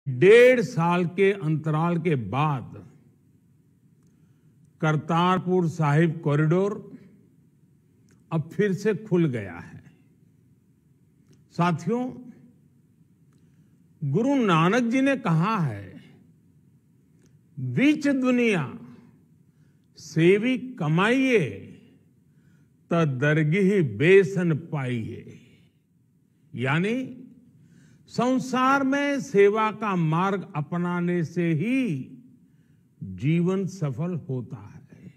1.5 साल के अंतराल के बाद करतारपुर साहिब कॉरिडोर अब फिर से खुल गया है। साथियों, गुरु नानक जी ने कहा है, बीच दुनिया सेवी कमाइए त दरगिही बेसन पाइए। यानी संसार में सेवा का मार्ग अपनाने से ही जीवन सफल होता है।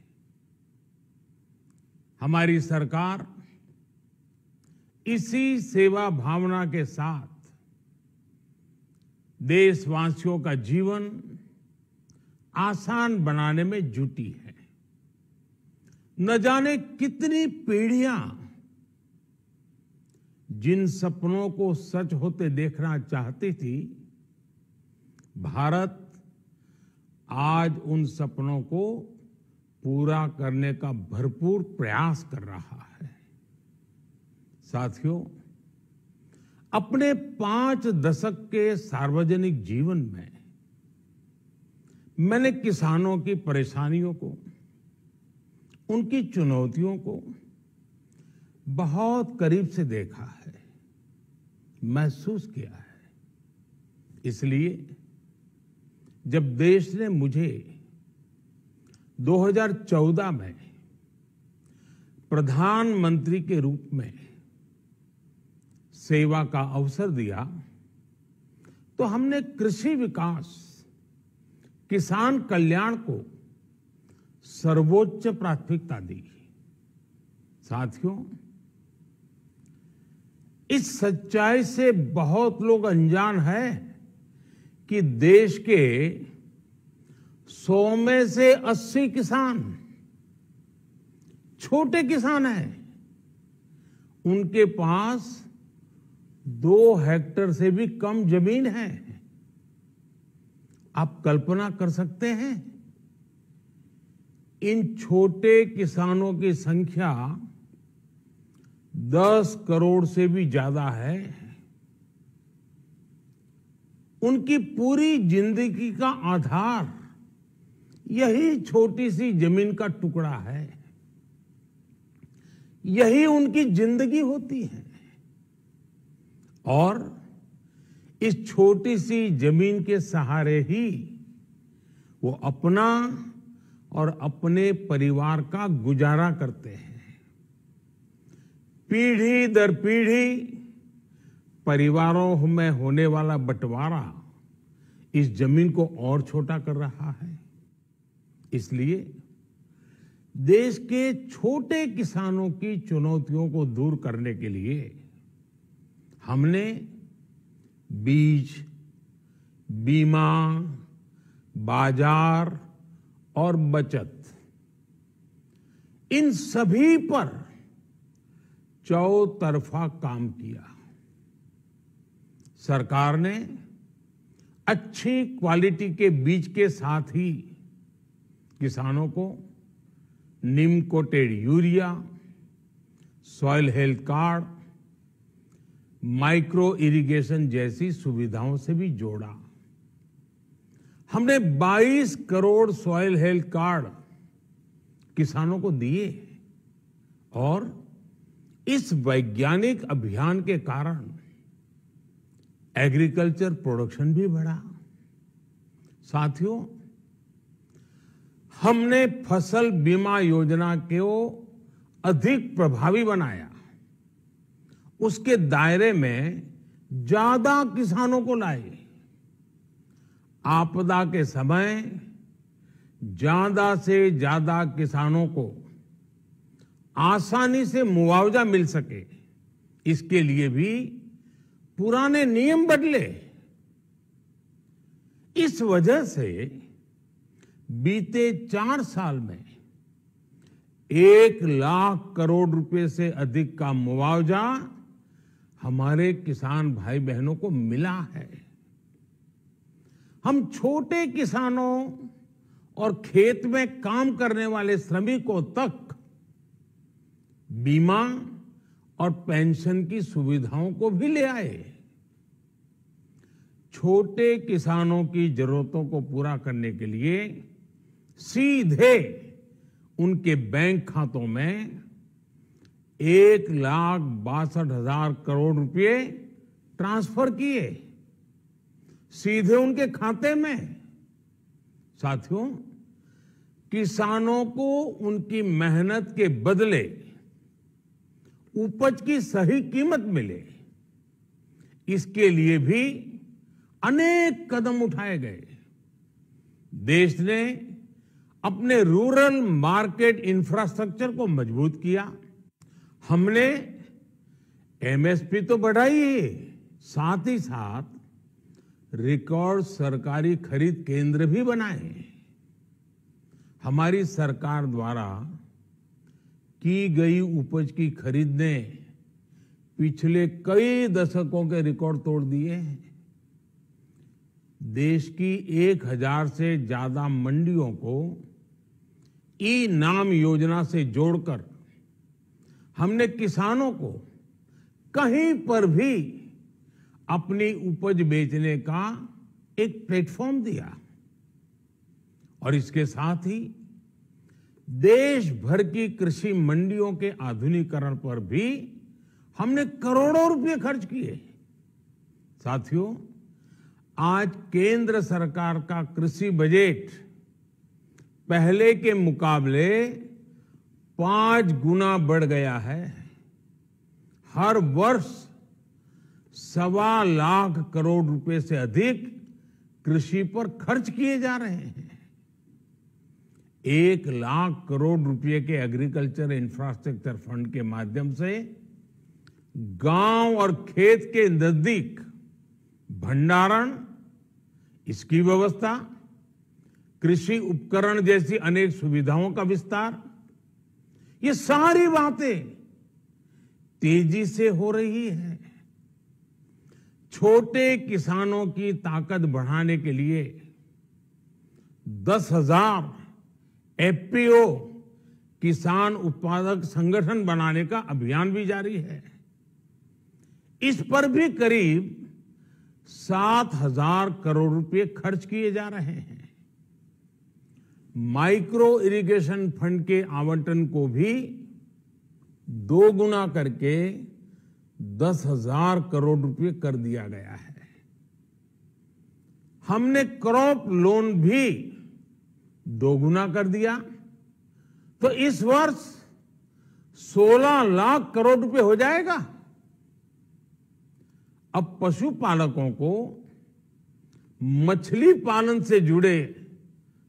हमारी सरकार इसी सेवा भावना के साथ देशवासियों का जीवन आसान बनाने में जुटी है। न जाने कितनी पीढ़ियां जिन सपनों को सच होते देखना चाहती थी, भारत आज उन सपनों को पूरा करने का भरपूर प्रयास कर रहा है। साथियों, अपने 5 दशक के सार्वजनिक जीवन में मैंने किसानों की परेशानियों को, उनकी चुनौतियों को बहुत करीब से देखा है, महसूस किया है। इसलिए जब देश ने मुझे 2014 में प्रधानमंत्री के रूप में सेवा का अवसर दिया, तो हमने कृषि विकास, किसान कल्याण को सर्वोच्च प्राथमिकता दी। साथियों, इस सच्चाई से बहुत लोग अनजान हैं कि देश के 100 में से 80 किसान छोटे किसान हैं। उनके पास 2 हेक्टेयर से भी कम जमीन है। आप कल्पना कर सकते हैं, इन छोटे किसानों की संख्या 10 करोड़ से भी ज्यादा है। उनकी पूरी जिंदगी का आधार यही छोटी सी जमीन का टुकड़ा है। यही उनकी जिंदगी होती है। और इस छोटी सी जमीन के सहारे ही वो अपना और अपने परिवार का गुजारा करते हैं। पीढ़ी दर पीढ़ी परिवारों में होने वाला बंटवारा इस जमीन को और छोटा कर रहा है। इसलिए देश के छोटे किसानों की चुनौतियों को दूर करने के लिए हमने बीज, बीमा, बाजार और बचत, इन सभी पर चौतरफा काम किया। सरकार ने अच्छी क्वालिटी के बीज के साथ ही किसानों को नीम coated urea, soil health card, micro irrigation जैसी सुविधाओं से भी जोड़ा। हमने 22 करोड़ सॉइल हेल्थ कार्ड किसानों को दिए और इस वैज्ञानिक अभियान के कारण एग्रीकल्चर प्रोडक्शन भी बढ़ा। साथियों, हमने फसल बीमा योजना को अधिक प्रभावी बनाया। उसके दायरे में ज्यादा किसानों को लाए। आपदा के समय ज्यादा से ज्यादा किसानों को आसानी से मुआवजा मिल सके, इसके लिए भी पुराने नियम बदले। इस वजह से बीते 4 साल में 1 लाख करोड़ रुपए से अधिक का मुआवजा हमारे किसान भाई बहनों को मिला है। हम छोटे किसानों और खेत में काम करने वाले श्रमिकों तक बीमा और पेंशन की सुविधाओं को भी ले आए। छोटे किसानों की जरूरतों को पूरा करने के लिए सीधे उनके बैंक खातों में 1,62,000 करोड़ रुपए ट्रांसफर किए, सीधे उनके खाते में। साथियों, किसानों को उनकी मेहनत के बदले उपज की सही कीमत मिले, इसके लिए भी अनेक कदम उठाए गए। देश ने अपने रूरल मार्केट इंफ्रास्ट्रक्चर को मजबूत किया। हमने एमएसपी तो बढ़ाई है, साथ ही साथ रिकॉर्ड सरकारी खरीद केंद्र भी बनाए। हमारी सरकार द्वारा की गई उपज की खरीद ने पिछले कई दशकों के रिकॉर्ड तोड़ दिए हैं। देश की 1,000 से ज्यादा मंडियों को ई नाम योजना से जोड़कर हमने किसानों को कहीं पर भी अपनी उपज बेचने का एक प्लेटफॉर्म दिया और इसके साथ ही देश भर की कृषि मंडियों के आधुनिकीकरण पर भी हमने करोड़ों रुपए खर्च किए। साथियों, आज केंद्र सरकार का कृषि बजट पहले के मुकाबले 5 गुना बढ़ गया है। हर वर्ष 1.25 लाख करोड़ रुपए से अधिक कृषि पर खर्च किए जा रहे हैं। 1 लाख करोड़ रुपए के एग्रीकल्चर इंफ्रास्ट्रक्चर फंड के माध्यम से गांव और खेत के नजदीक भंडारण, इसकी व्यवस्था, कृषि उपकरण जैसी अनेक सुविधाओं का विस्तार, ये सारी बातें तेजी से हो रही है। छोटे किसानों की ताकत बढ़ाने के लिए 10,000 एफपीओ किसान उत्पादक संगठन बनाने का अभियान भी जारी है। इस पर भी करीब 7,000 करोड़ रुपए खर्च किए जा रहे हैं। माइक्रो इरिगेशन फंड के आवंटन को भी 2 गुना करके 10,000 करोड़ रुपए कर दिया गया है। हमने क्रॉप लोन भी 2 गुना कर दिया, तो इस वर्ष 16 लाख करोड़ रुपए हो जाएगा। अब पशुपालकों को मछली पालन से जुड़े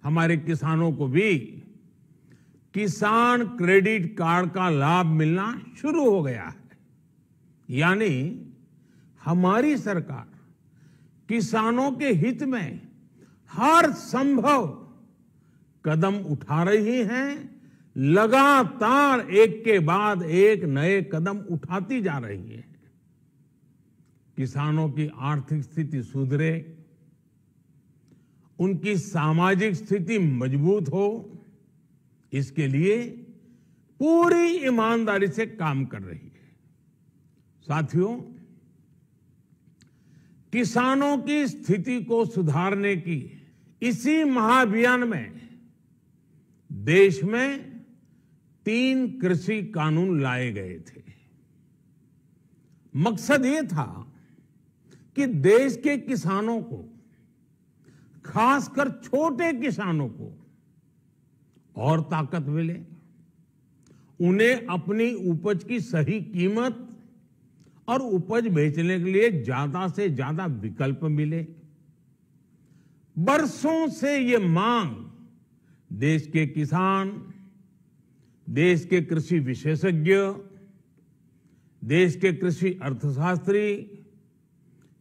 हमारे किसानों को भी किसान क्रेडिट कार्ड का लाभ मिलना शुरू हो गया है। यानी हमारी सरकार किसानों के हित में हर संभव कदम उठा रही है, लगातार एक के बाद एक नए कदम उठाती जा रही है। किसानों की आर्थिक स्थिति सुधरे, उनकी सामाजिक स्थिति मजबूत हो, इसके लिए पूरी ईमानदारी से काम कर रही है। साथियों, किसानों की स्थिति को सुधारने की इसी महाअभियान में देश में 3 कृषि कानून लाए गए थे। मकसद ये था कि देश के किसानों को, खासकर छोटे किसानों को और ताकत मिले, उन्हें अपनी उपज की सही कीमत और उपज बेचने के लिए ज्यादा से ज्यादा विकल्प मिले। बरसों से ये मांग देश के किसान, देश के कृषि विशेषज्ञ, देश के कृषि अर्थशास्त्री,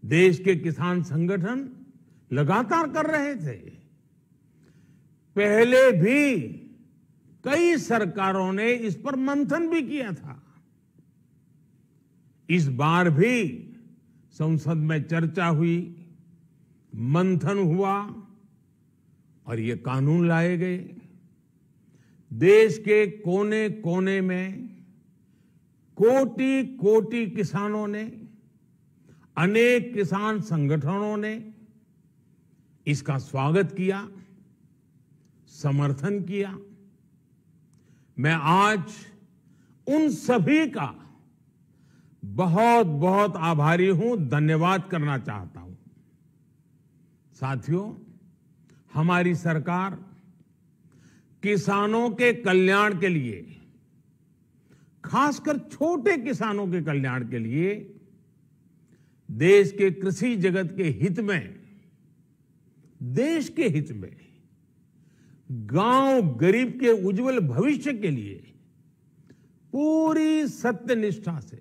देश के किसान संगठन लगातार कर रहे थे। पहले भी कई सरकारों ने इस पर मंथन भी किया था। इस बार भी संसद में चर्चा हुई, मंथन हुआ और ये कानून लाए गए। देश के कोने कोने में कोटि कोटि किसानों ने, अनेक किसान संगठनों ने इसका स्वागत किया, समर्थन किया। मैं आज उन सभी का बहुत बहुत आभारी हूं, धन्यवाद करना चाहता हूं। साथियों, हमारी सरकार किसानों के कल्याण के लिए, खासकर छोटे किसानों के कल्याण के लिए, देश के कृषि जगत के हित में, देश के हित में, गांव गरीब के उज्जवल भविष्य के लिए पूरी सत्यनिष्ठा से,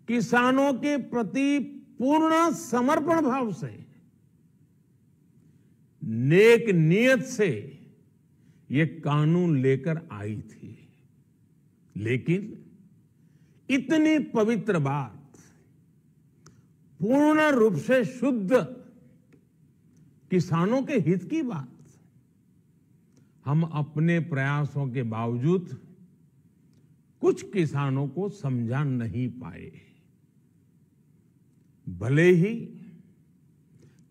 किसानों के प्रति पूर्ण समर्पण भाव से, नेक नियत से ये कानून लेकर आई थी। लेकिन इतनी पवित्र बात, पूर्ण रूप से शुद्ध किसानों के हित की बात, हम अपने प्रयासों के बावजूद कुछ किसानों को समझा नहीं पाए। भले ही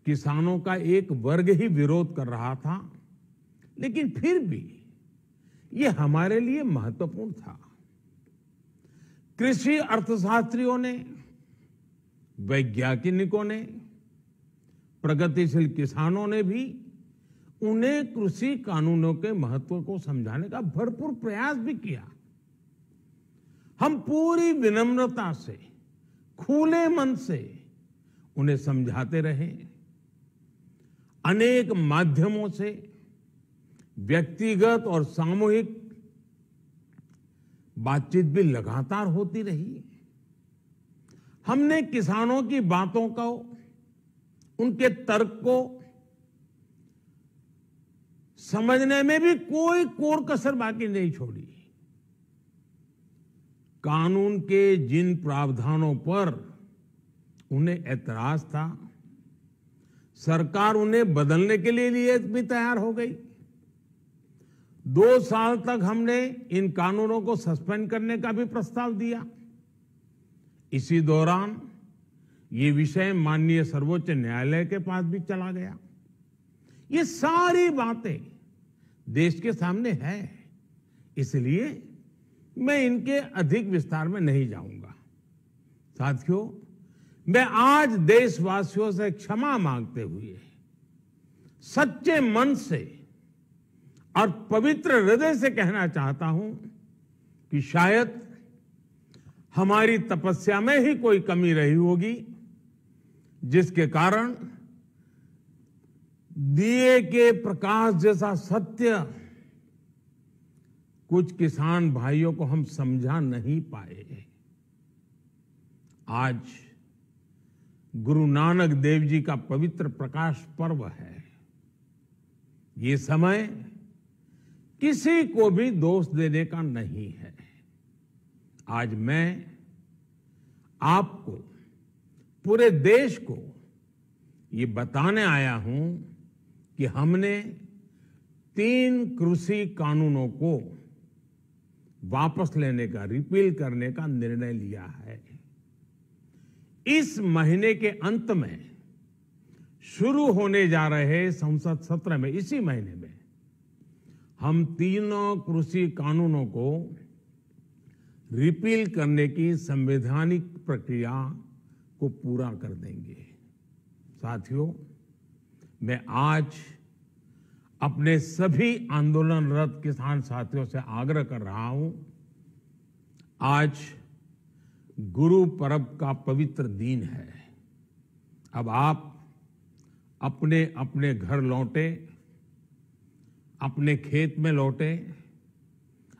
किसानों का एक वर्ग ही विरोध कर रहा था, लेकिन फिर भी यह हमारे लिए महत्वपूर्ण था। कृषि अर्थशास्त्रियों ने, वैज्ञानिकों ने, प्रगतिशील किसानों ने भी उन्हें कृषि कानूनों के महत्व को समझाने का भरपूर प्रयास भी किया। हम पूरी विनम्रता से, खुले मन से उन्हें समझाते रहे। अनेक माध्यमों से व्यक्तिगत और सामूहिक बातचीत भी लगातार होती रही। हमने किसानों की बातों को, उनके तर्क को समझने में भी कोई कोर कसर बाकी नहीं छोड़ी। कानून के जिन प्रावधानों पर उन्हें ऐतराज था, सरकार उन्हें बदलने के लिए भी तैयार हो गई। 2 साल तक हमने इन कानूनों को सस्पेंड करने का भी प्रस्ताव दिया। इसी दौरान ये विषय माननीय सर्वोच्च न्यायालय के पास भी चला गया। ये सारी बातें देश के सामने है, इसलिए मैं इनके अधिक विस्तार में नहीं जाऊंगा। साथियों, मैं आज देशवासियों से क्षमा मांगते हुए सच्चे मन से और पवित्र हृदय से कहना चाहता हूं कि शायद हमारी तपस्या में ही कोई कमी रही होगी, जिसके कारण दिए के प्रकाश जैसा सत्य कुछ किसान भाइयों को हम समझा नहीं पाए। आज गुरु नानक देव जी का पवित्र प्रकाश पर्व है। ये समय किसी को भी दोष देने का नहीं है। आज मैं आपको, पूरे देश को ये बताने आया हूं कि हमने 3 कृषि कानूनों को वापस लेने का, रिपील करने का निर्णय लिया है। इस महीने के अंत में शुरू होने जा रहे संसद सत्र में, इसी महीने में, हम 3 कृषि कानूनों को रिपील करने की संवैधानिक प्रक्रिया को पूरा कर देंगे। साथियों, मैं आज अपने सभी आंदोलनरत किसान साथियों से आग्रह कर रहा हूं, आज गुरु पर्व का पवित्र दिन है। अब आप अपने अपने घर लौटे, अपने खेत में लौटे,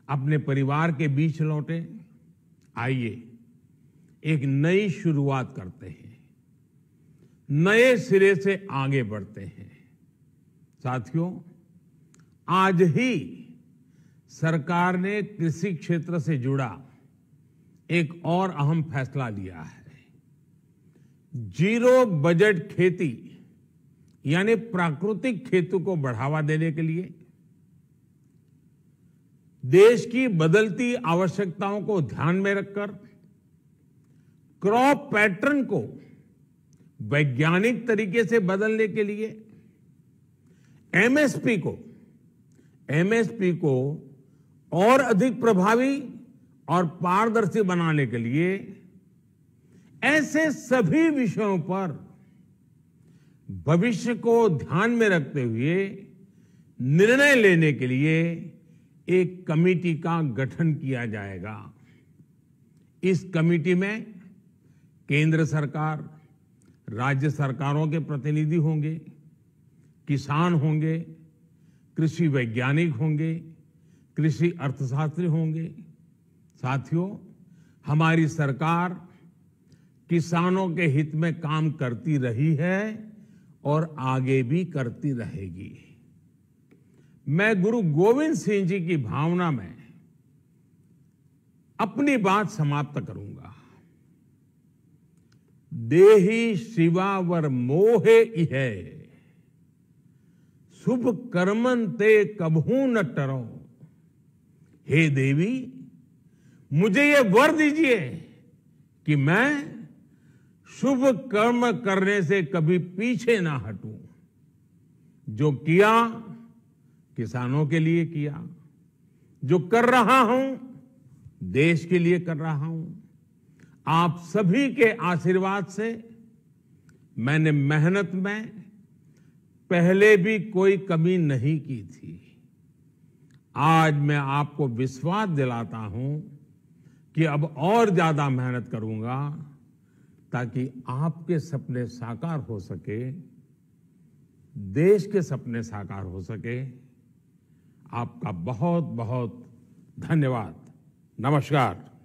अपने परिवार के बीच लौटे। आइए एक नई शुरुआत करते हैं, नए सिरे से आगे बढ़ते हैं। साथियों, आज ही सरकार ने कृषि क्षेत्र से जुड़ा एक और अहम फैसला लिया है। 0 बजट खेती यानी प्राकृतिक खेती को बढ़ावा देने के लिए, देश की बदलती आवश्यकताओं को ध्यान में रखकर क्रॉप पैटर्न को वैज्ञानिक तरीके से बदलने के लिए एमएसपी को और अधिक प्रभावी और पारदर्शी बनाने के लिए ऐसे सभी विषयों पर भविष्य को ध्यान में रखते हुए निर्णय लेने के लिए एक कमेटी का गठन किया जाएगा। इस कमेटी में केंद्र सरकार, राज्य सरकारों के प्रतिनिधि होंगे, किसान होंगे, कृषि वैज्ञानिक होंगे, कृषि अर्थशास्त्री होंगे। साथियों, हमारी सरकार किसानों के हित में काम करती रही है और आगे भी करती रहेगी। मैं गुरु गोविंद सिंह जी की भावना में अपनी बात समाप्त करूंगा। देहि शिवावर मोहे इहे, शुभ कर्मन ते कबहू न टरो। हे देवी, मुझे ये वर दीजिए कि मैं शुभ कर्म करने से कभी पीछे ना हटूं। जो किया किसानों के लिए किया, जो कर रहा हूं देश के लिए कर रहा हूं। आप सभी के आशीर्वाद से मैंने मेहनत में पहले भी कोई कमी नहीं की थी। आज मैं आपको विश्वास दिलाता हूं कि अब और ज्यादा मेहनत करूंगा ताकि आपके सपने साकार हो सके, देश के सपने साकार हो सके। आपका बहुत बहुत धन्यवाद। नमस्कार।